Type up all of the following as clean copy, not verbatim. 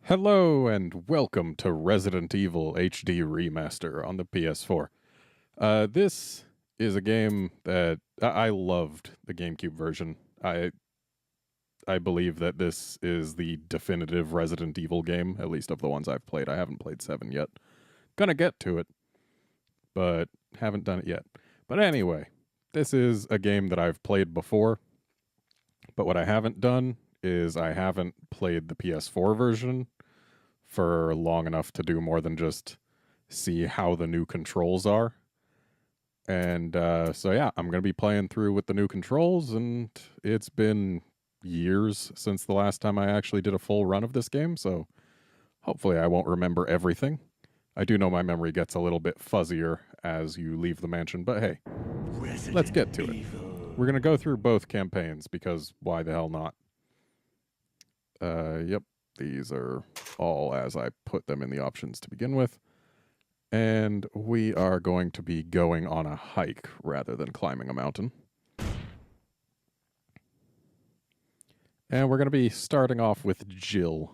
Hello and welcome to Resident Evil HD Remaster on the PS4. This is a game that I loved the GameCube version. I believe that this is the definitive Resident Evil game, at least of the ones I've played. I haven't played 7 yet. Gonna get to it, but haven't done it yet. But anyway, this is a game that I've played before, but what I haven't done is I haven't played the PS4 version for long enough to do more than just see how the new controls are. And so, yeah, I'm going to be playing through with the new controls, and it's been years since the last time I actually did a full run of this game, so hopefully I won't remember everything. I do know my memory gets a little bit fuzzier as you leave the mansion, but hey, let's get to it. We're going to go through both campaigns because why the hell not? Yep, these are all as I put them in the options to begin with. And we are going to be going on a hike rather than climbing a mountain. And we're going to be starting off with Jill.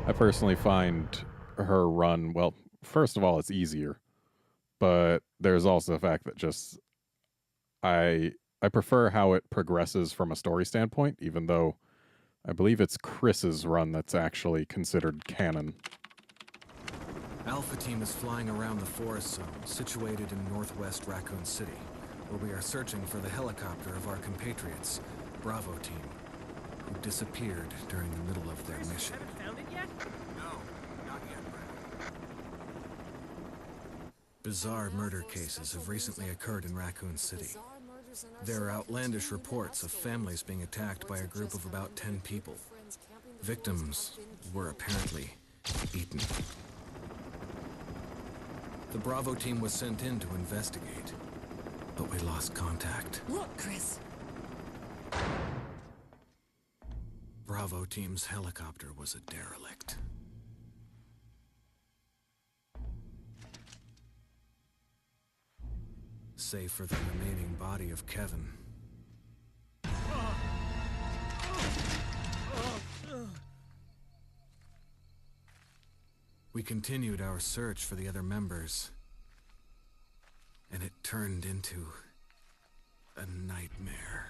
I personally find her run, well, first of all, it's easier. But there's also the fact that just I prefer how it progresses from a story standpoint, even though I believe it's Chris's run that's actually considered canon. Alpha Team is flying around the forest zone, situated in northwest Raccoon City, where we are searching for the helicopter of our compatriots, Bravo Team, who disappeared during the middle of their mission. Found it yet? No, not yet, Brad. Bizarre murder cases have recently occurred in Raccoon City. There are outlandish reports of families being attacked by a group of about 10 people. Victims were apparently eaten. The Bravo Team was sent in to investigate, but we lost contact. Look, Chris. Bravo Team's helicopter was a derelict. Save for the remaining body of Kevin. We continued our search for the other members, and it turned into a nightmare.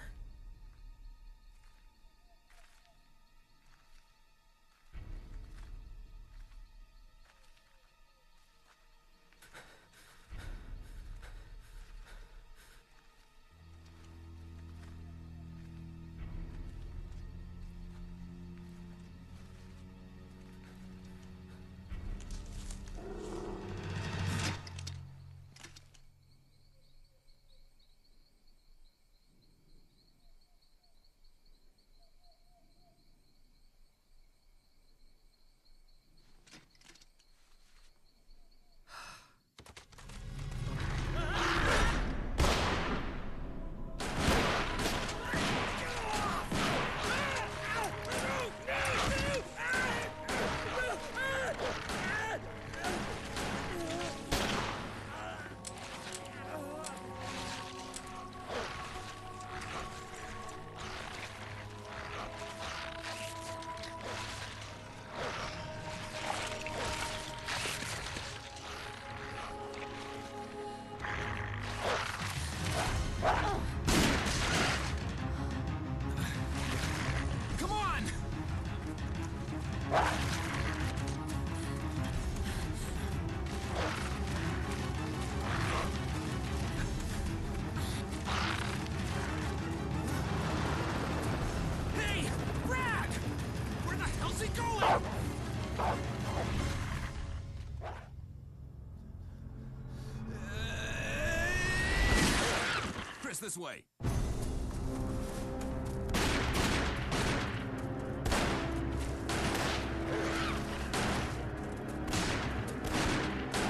This way.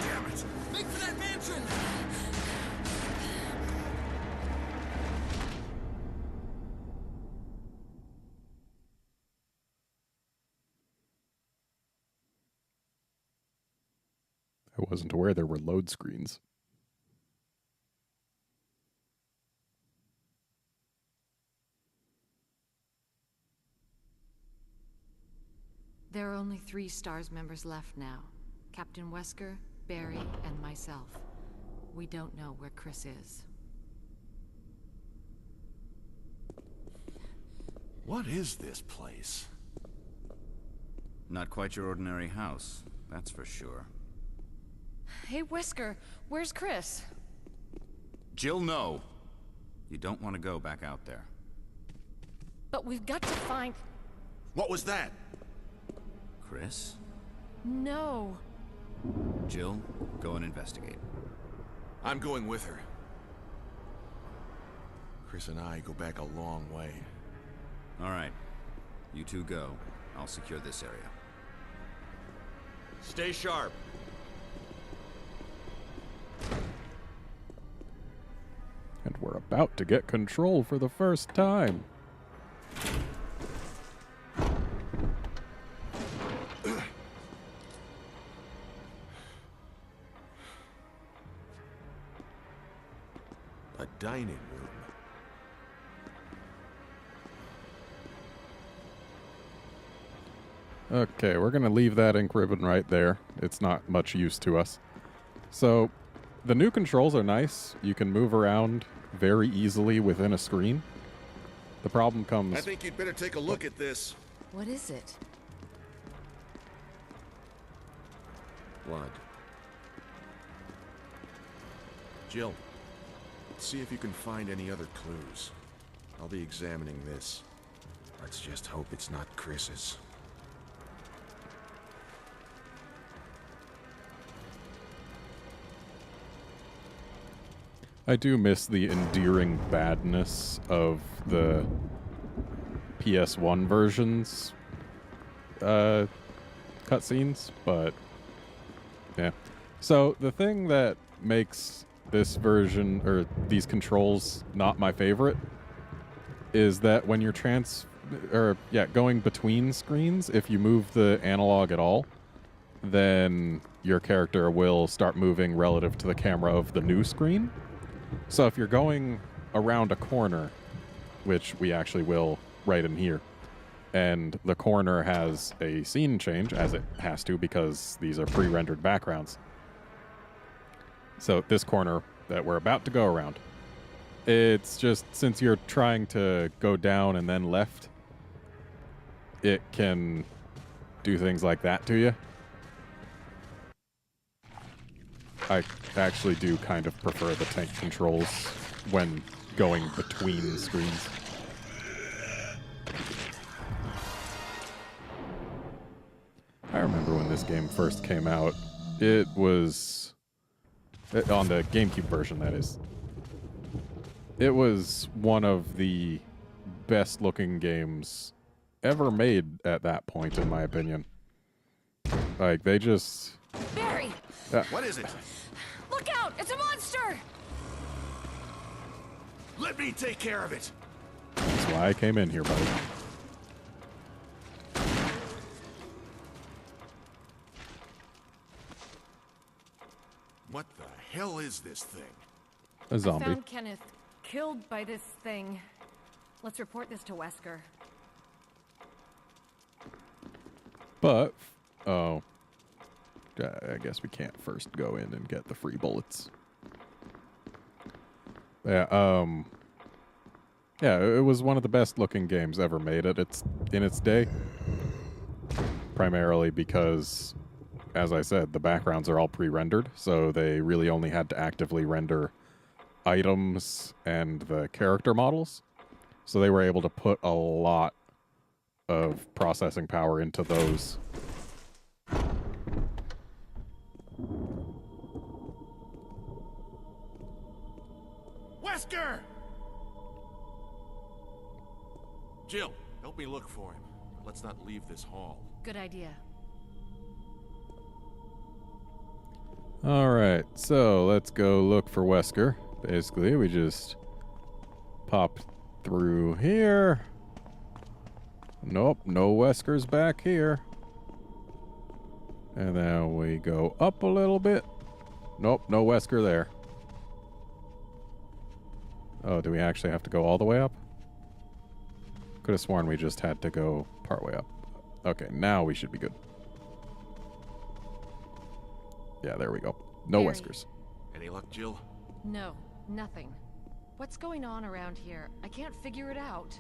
Damn it! Make for that mansion! I wasn't aware there were load screens. There are only 3 STARS members left now. Captain Wesker, Barry, and myself. We don't know where Chris is. What is this place? Not quite your ordinary house, that's for sure. Hey, Wesker, where's Chris? Jill, no. You don't want to go back out there. But we've got to find... What was that? Chris? No. Jill, go and investigate. I'm going with her. Chris and I go back a long way. All right. You two go. I'll secure this area. Stay sharp. And we're about to get control for the first time. A dining room. Okay, we're going to leave that ink ribbon right there. It's not much use to us. So, the new controls are nice. You can move around very easily within a screen. The problem comes... I think you'd better take a look at this. What is it? Blood. Jill, see if you can find any other clues. I'll be examining this. Let's just hope it's not Chris's. I do miss the endearing badness of the PS1 versions cutscenes, but yeah. So the thing that makes this version, or these controls, not my favorite is that when you're going between screens, if you move the analog at all, then your character will start moving relative to the camera of the new screen. So if you're going around a corner, which we actually will right in here, and the corner has a scene change, as it has to because these are pre-rendered backgrounds. So this corner that we're about to go around, it's just, since you're trying to go down and then left, it can do things like that to you. I actually do kind of prefer the tank controls when going between screens. I remember when this game first came out, it was... on the GameCube version, that is. It was one of the best-looking games ever made at that point, in my opinion. Like, they just... Barry! What is it? Look out! It's a monster! Let me take care of it. That's why I came in here, buddy. What the hell is this thing? A zombie. I found Kenneth killed by this thing. Let's report this to Wesker. But, oh, I guess we can't first go in and get the free bullets. Yeah, yeah, it was one of the best looking games ever made in its day. Primarily because, as I said, the backgrounds are all pre-rendered, so they really only had to actively render items and the character models. So they were able to put a lot of processing power into those. Wesker! Jill, help me look for him. Let's not leave this hall. Good idea. Alright, so let's go look for Wesker. Basically, we just pop through here. Nope, no Wesker's back here. And then we go up a little bit. Nope, no Wesker there. Oh, do we actually have to go all the way up? Could have sworn we just had to go partway up. Okay, now we should be good. Yeah, there we go. No Barry. whiskers. Any luck, Jill? No, nothing. What's going on around here? I can't figure it out.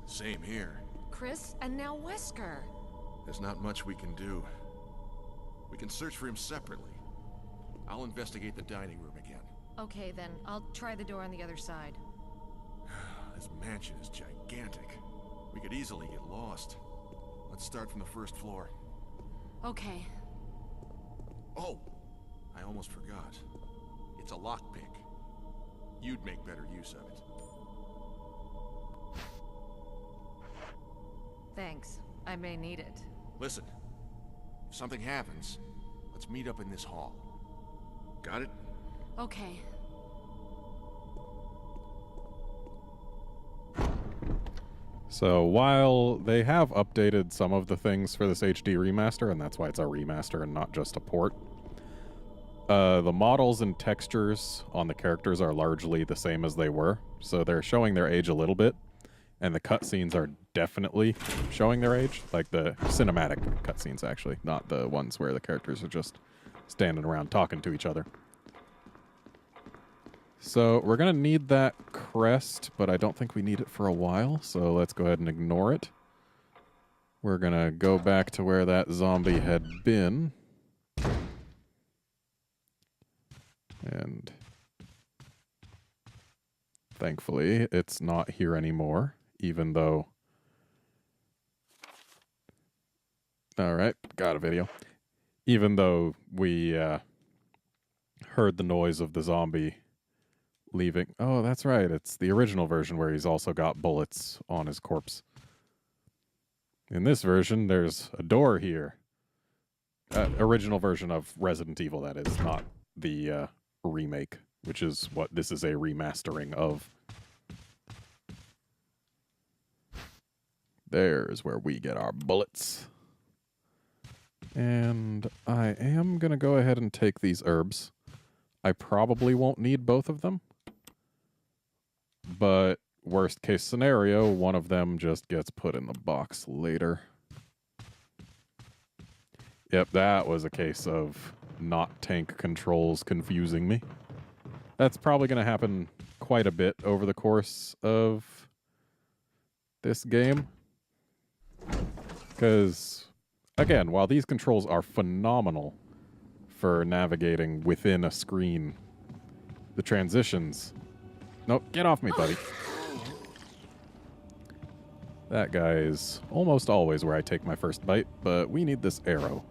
Same here. Chris, and now Wesker. There's not much we can do. We can search for him separately. I'll investigate the dining room again. Okay, then. I'll try the door on the other side. This mansion is gigantic. We could easily get lost. Let's start from the first floor. Okay. Oh! I almost forgot. It's a lockpick. You'd make better use of it. Thanks. I may need it. Listen. If something happens, let's meet up in this hall. Got it? Okay. So while they have updated some of the things for this HD remaster, and that's why it's a remaster and not just a port, the models and textures on the characters are largely the same as they were. So they're showing their age a little bit, and the cutscenes are definitely showing their age. Like the cinematic cutscenes, actually, not the ones where the characters are just standing around talking to each other. So we're going to need that crest, but I don't think we need it for a while, so let's go ahead and ignore it. We're going to go back to where that zombie had been. And thankfully, it's not here anymore, even though... Alright, got a video. Even though we heard the noise of the zombie leaving. Oh, that's right. It's the original version where he's also got bullets on his corpse. In this version, there's a door here. Original version of Resident Evil, that is, not the remake, which is what this is a remastering of. There's where we get our bullets. And I am going to go ahead and take these herbs. I probably won't need both of them. But worst case scenario, one of them just gets put in the box later. Yep, that was a case of not tank controls confusing me. That's probably going to happen quite a bit over the course of this game. Because, again, while these controls are phenomenal for navigating within a screen, the transitions... Nope, get off me, buddy. That guy is almost always where I take my first bite, but we need this arrow.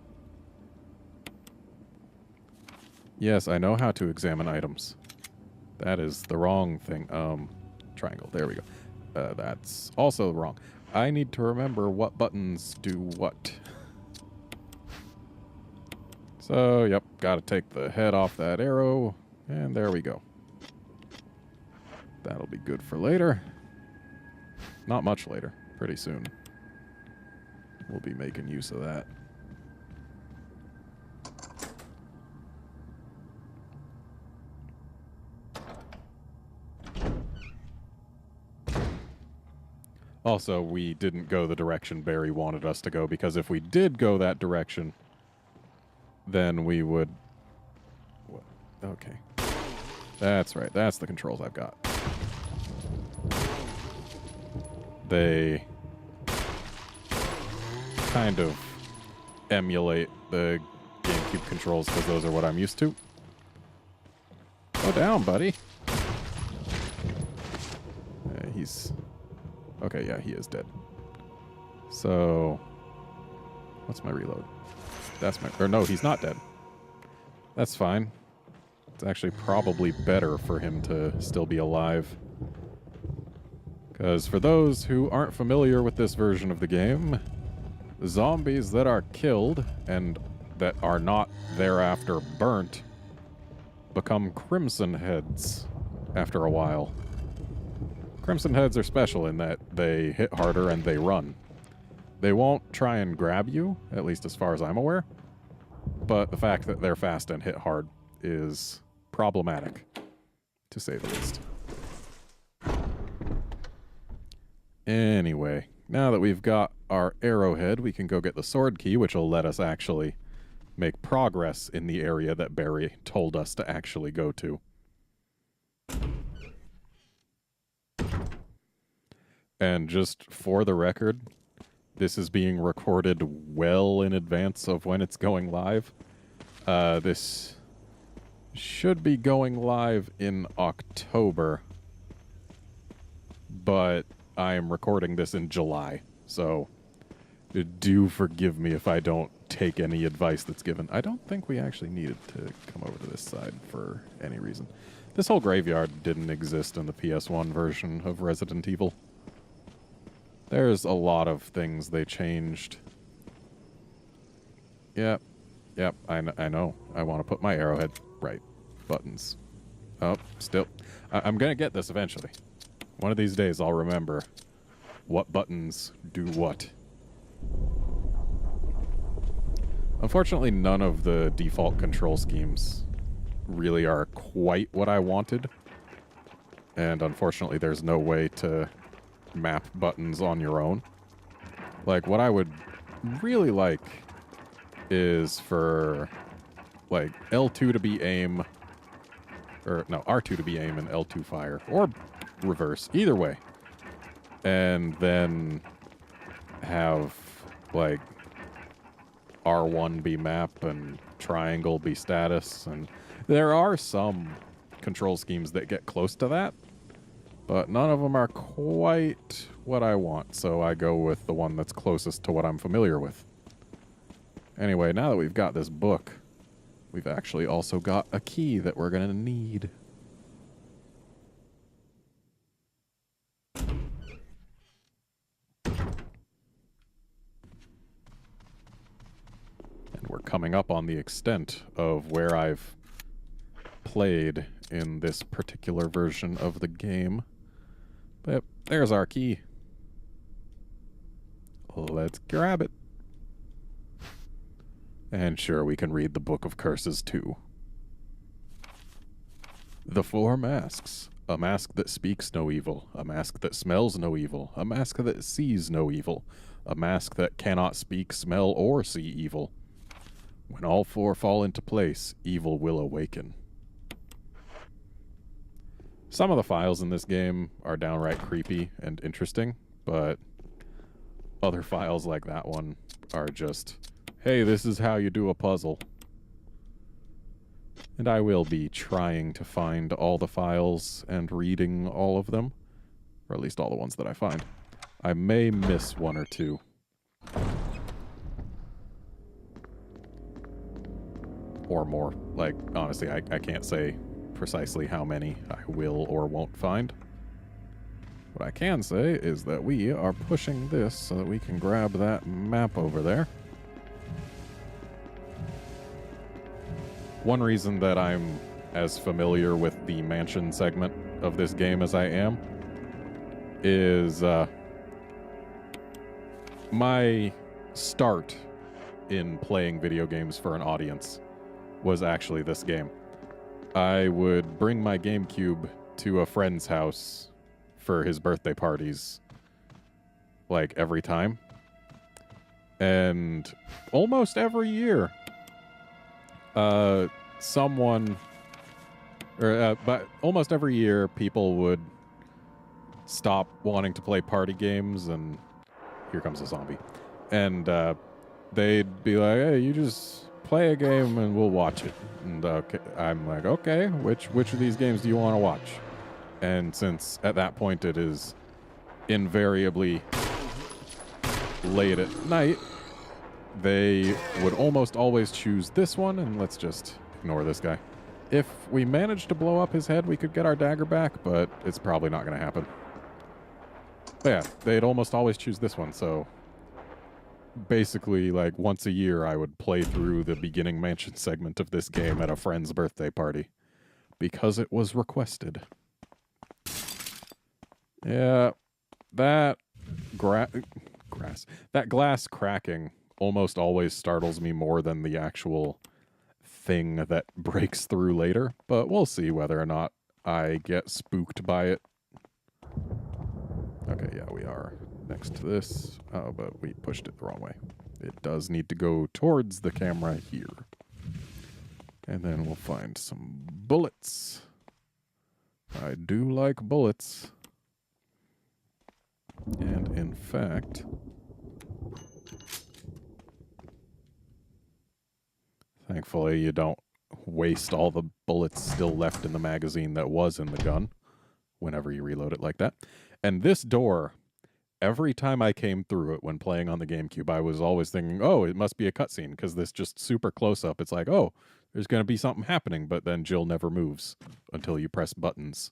Yes, I know how to examine items. That is the wrong thing. Triangle, there we go. That's also wrong. I need to remember what buttons do what. So, yep, gotta take the head off that arrow, and there we go. That'll be good for later. Not much later. Pretty soon. We'll be making use of that. Also, we didn't go the direction Barry wanted us to go, because if we did go that direction, then we would... What? Okay. That's right. That's the controls I've got. They kind of emulate the GameCube controls because those are what I'm used to. Go down, buddy. He's... Okay, yeah, he is dead. So... What's my reload? That's my... Or no, he's not dead. That's fine. It's actually probably better for him to still be alive. Because for those who aren't familiar with this version of the game, zombies that are killed and that are not thereafter burnt become Crimson Heads after a while. Crimson Heads are special in that they hit harder and they run. They won't try and grab you, at least as far as I'm aware, but the fact that they're fast and hit hard is problematic, to say the least. Anyway, now that we've got our arrowhead, we can go get the sword key, which will let us actually make progress in the area that Barry told us to actually go to. And just for the record, this is being recorded well in advance of when it's going live. This should be going live in October, but I am recording this in July, so do forgive me if I don't take any advice that's given. I don't think we actually needed to come over to this side for any reason. This whole graveyard didn't exist in the PS1 version of Resident Evil. There's a lot of things they changed. Yep, I know. I want to put my arrowhead right. Buttons. Oh, still. I'm gonna get this eventually. One of these days I'll remember what buttons do what. Unfortunately, none of the default control schemes really are quite what I wanted. And unfortunately, there's no way to map buttons on your own. Like, what I would really like is for, like, L2 to be aim, or no, R2 to be aim and L2 fire, or reverse, either way. And then have, like, R1 be map and triangle be status. And there are some control schemes that get close to that, but none of them are quite what I want, so I go with the one that's closest to what I'm familiar with. Anyway, now that we've got this book, we've actually also got a key that we're going to need. And we're coming up on the extent of where I've played in this particular version of the game. But there's our key. Let's grab it. And sure, we can read the Book of Curses too. The Four Masks. A mask that speaks no evil. A mask that smells no evil. A mask that sees no evil. A mask that cannot speak, smell, or see evil. When all four fall into place, evil will awaken. Some of the files in this game are downright creepy and interesting, but other files like that one are just, hey, this is how you do a puzzle. And I will be trying to find all the files and reading all of them, or at least all the ones that I find. I may miss one or two. Or more. Like, honestly, I can't say precisely how many I will or won't find. What I can say is that we are pushing this so that we can grab that map over there. One reason that I'm as familiar with the mansion segment of this game as I am is my start in playing video games for an audience was actually this game. I would bring my GameCube to a friend's house for his birthday parties, like, every time. And almost every year, but almost every year, people would stop wanting to play party games, and here comes a zombie. And they'd be like, hey, you just play a game and we'll watch it. And I'm like, okay, which of these games do you want to watch? And since at that point it is invariably late at night, they would almost always choose this one, and let's just ignore this guy. If we managed to blow up his head, we could get our dagger back, but it's probably not going to happen. But yeah, they'd almost always choose this one, so basically, like, once a year I would play through the beginning mansion segment of this game at a friend's birthday party because it was requested. Yeah, that glass cracking almost always startles me more than the actual thing that breaks through later, but we'll see whether or not I get spooked by it. Okay, yeah, we are next to this. Oh, but we pushed it the wrong way. It does need to go towards the camera here. And then we'll find some bullets. I do like bullets. And in fact, thankfully you don't waste all the bullets still left in the magazine that was in the gun whenever you reload it like that. And this door, every time I came through it when playing on the GameCube, I was always thinking, oh, it must be a cutscene, because this just super close up. It's like, oh, there's going to be something happening, but then Jill never moves until you press buttons.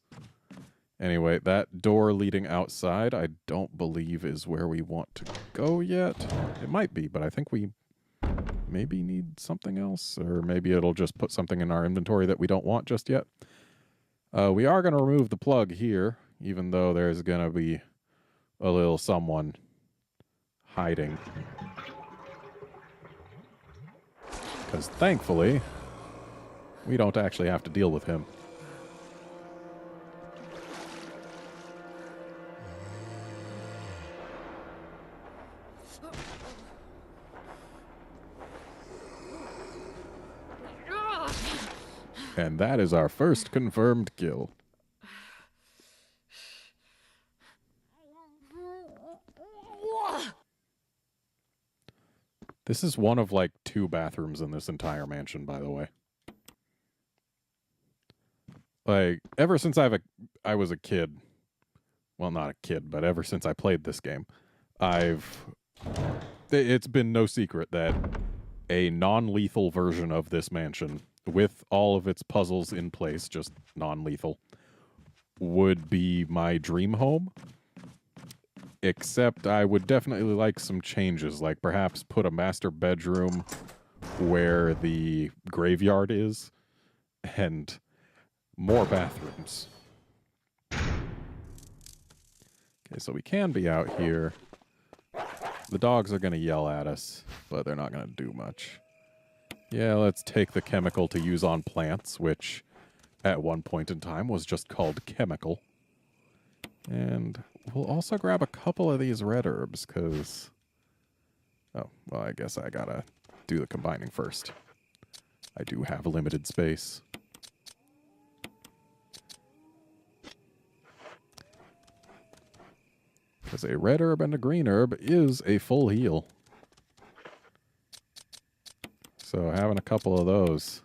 Anyway, that door leading outside, I don't believe is where we want to go yet. It might be, but I think we maybe need something else, or maybe it'll just put something in our inventory that we don't want just yet. We are going to remove the plug here, even though there's going to be a little someone hiding. Because thankfully, we don't actually have to deal with him. And that is our first confirmed kill. This is one of like 2 bathrooms in this entire mansion, by the way. Like, ever since I was a kid, well, not a kid, but ever since I played this game, it's been no secret that a non-lethal version of this mansion, with all of its puzzles in place, just non-lethal, would be my dream home. Except I would definitely like some changes, like perhaps put a master bedroom where the graveyard is, and more bathrooms. Okay, so we can be out here. The dogs are going to yell at us, but they're not going to do much. Yeah, let's take the chemical to use on plants, which at one point in time was just called chemical. And we'll also grab a couple of these red herbs, because... Oh, well, I guess I gotta do the combining first. I do have limited space. Because a red herb and a green herb is a full heal. So having a couple of those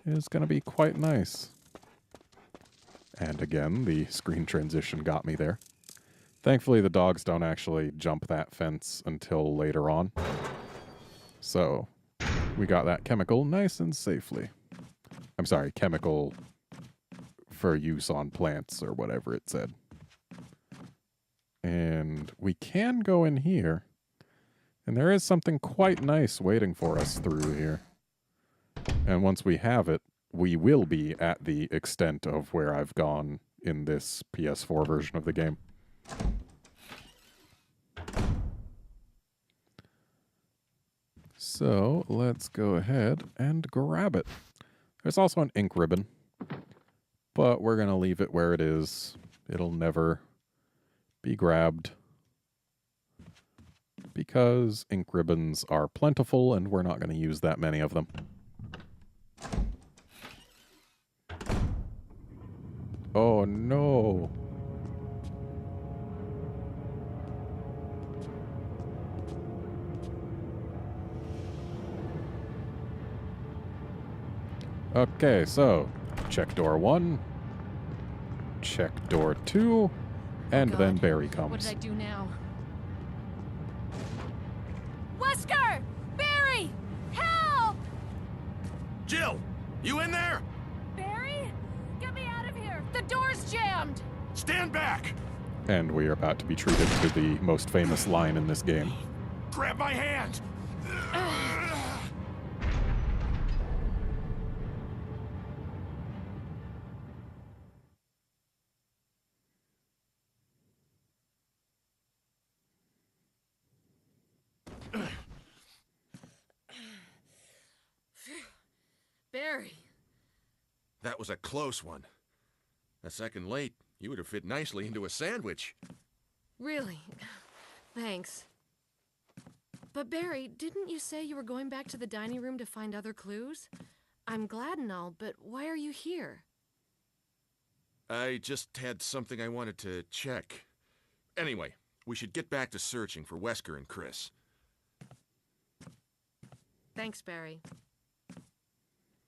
is going to be quite nice. And again, the screen transition got me there. Thankfully, the dogs don't actually jump that fence until later on. So we got that chemical nice and safely. I'm sorry, chemical for use on plants or whatever it said. And we can go in here. And there is something quite nice waiting for us through here. And once we have it, we will be at the extent of where I've gone in this PS4 version of the game. So let's go ahead and grab it. There's also an ink ribbon, but we're going to leave it where it is. It'll never be grabbed because ink ribbons are plentiful and we're not going to use that many of them. Oh no. Okay, so check door 1, check door 2, and then Barry comes. What did I do now? Wesker! Barry! Help! Jill! You in there? Barry? Get me out of here! The door's jammed! Stand back! And we are about to be treated to the most famous line in this game. Grab my hand! Barry. That was a close one. A second late, you would have fit nicely into a sandwich. Really? Thanks. But Barry, didn't you say you were going back to the dining room to find other clues? I'm glad and all, but why are you here? I just had something I wanted to check. Anyway, we should get back to searching for Wesker and Chris. Thanks, Barry.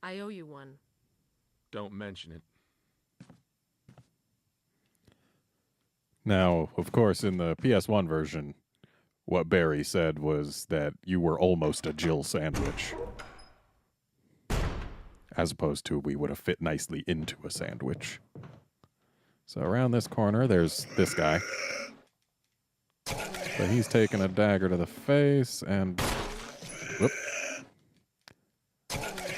I owe you one. Don't mention it. Now, of course, in the PS1 version, what Barry said was that you were almost a Jill sandwich. As opposed to we would have fit nicely into a sandwich. So around this corner, there's this guy. But he's taking a dagger to the face and... whoop.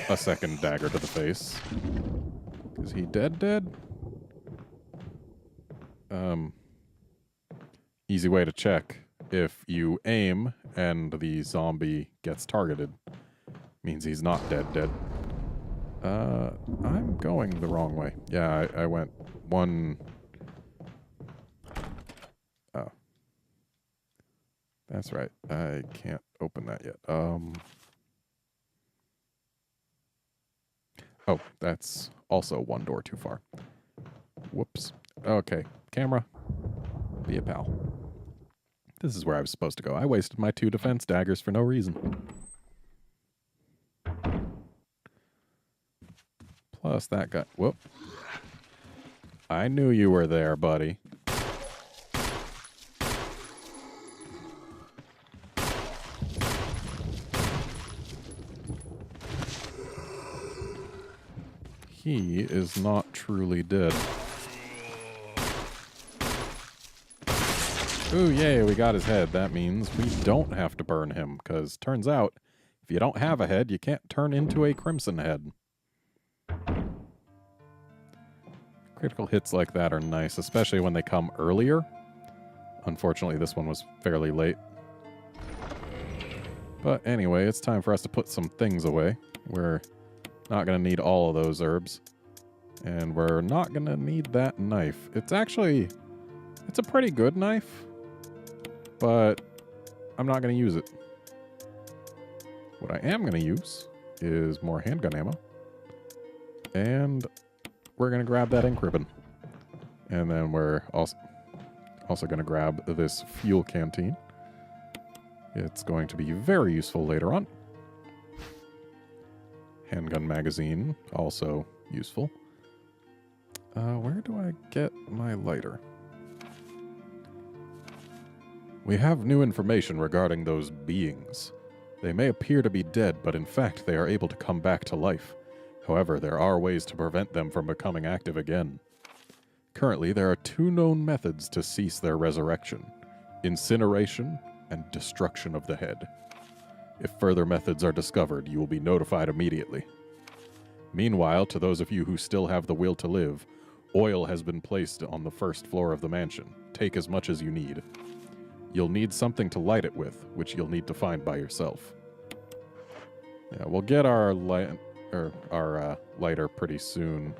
A second dagger to the face. Is he dead? Easy way to check. If you aim and the zombie gets targeted, means he's not dead. I'm going the wrong way. Yeah, I went one... Oh. That's right. I can't open that yet. Oh, that's also one door too far. Whoops. Okay, camera. Be a pal. This is where I was supposed to go. I wasted my 2 defense daggers for no reason. Plus that guy. Whoop. I knew you were there, buddy. He is not truly dead. Ooh, yay, we got his head. That means we don't have to burn him, because turns out, if you don't have a head, you can't turn into a crimson head. Critical hits like that are nice, especially when they come earlier. Unfortunately, this one was fairly late. But anyway, it's time for us to put some things away. We're not going to need all of those herbs. And we're not going to need that knife. It's a pretty good knife. But I'm not going to use it. What I am going to use is more handgun ammo. And we're going to grab that ink ribbon. And then we're also going to grab this fuel canteen. It's going to be very useful later on. Handgun magazine, also useful. Where do I get my lighter? We have new information regarding those beings. They may appear to be dead, but in fact they are able to come back to life. However, there are ways to prevent them from becoming active again. Currently, there are 2 known methods to cease their resurrection: incineration and destruction of the head. If further methods are discovered, you will be notified immediately. Meanwhile, to those of you who still have the will to live, oil has been placed on the 1st floor of the mansion. Take as much as you need. You'll need something to light it with, which you'll need to find by yourself. Yeah, we'll get our lighter pretty soon.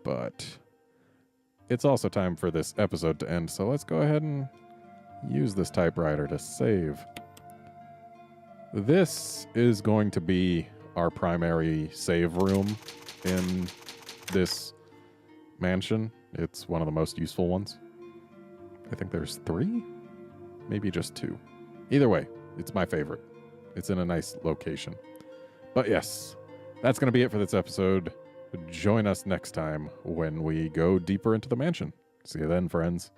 But it's also time for this episode to end, so let's go ahead and use this typewriter to save. This is going to be our primary save room in this mansion. It's one of the most useful ones. I think there's 3? Maybe just 2. Either way, it's my favorite. It's in a nice location. But yes, that's going to be it for this episode. Join us next time when we go deeper into the mansion. See you then, friends.